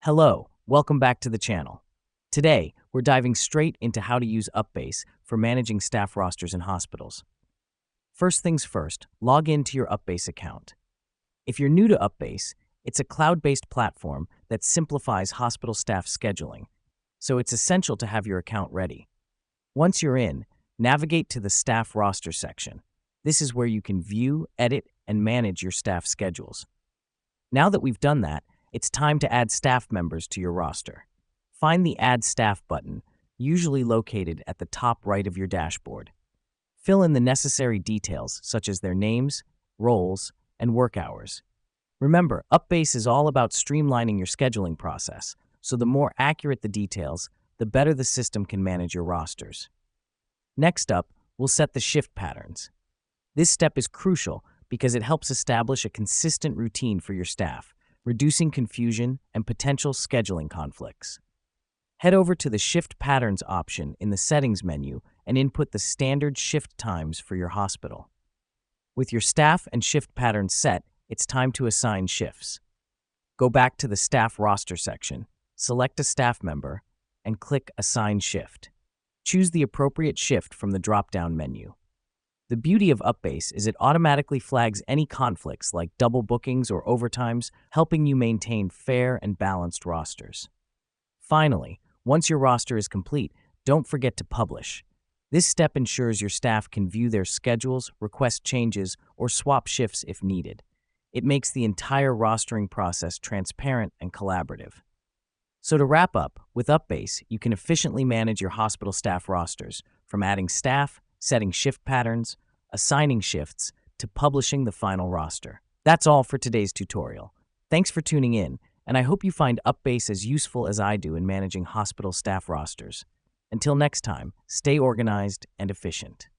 Hello, welcome back to the channel. Today, we're diving straight into how to use UPBASE for managing staff rosters in hospitals. First things first, log in to your UPBASE account. If you're new to UPBASE, it's a cloud-based platform that simplifies hospital staff scheduling, so it's essential to have your account ready. Once you're in, navigate to the staff roster section. This is where you can view, edit, and manage your staff schedules. Now that we've done that, it's time to add staff members to your roster. Find the Add Staff button, usually located at the top right of your dashboard. Fill in the necessary details, such as their names, roles, and work hours. Remember, UPBASE is all about streamlining your scheduling process, so the more accurate the details, the better the system can manage your rosters. Next up, we'll set the shift patterns. This step is crucial because it helps establish a consistent routine for your staff, reducing confusion and potential scheduling conflicts. Head over to the Shift Patterns option in the Settings menu and input the standard shift times for your hospital. With your staff and shift patterns set, it's time to assign shifts. Go back to the Staff Roster section, select a staff member, and click Assign Shift. Choose the appropriate shift from the drop-down menu. The beauty of UPBASE is it automatically flags any conflicts like double bookings or overtimes, helping you maintain fair and balanced rosters. Finally, once your roster is complete, don't forget to publish. This step ensures your staff can view their schedules, request changes, or swap shifts if needed. It makes the entire rostering process transparent and collaborative. So to wrap up, with UPBASE, you can efficiently manage your hospital staff rosters, from adding staff, setting shift patterns, assigning shifts, to publishing the final roster. That's all for today's tutorial. Thanks for tuning in, and I hope you find UPBASE as useful as I do in managing hospital staff rosters. Until next time, stay organized and efficient.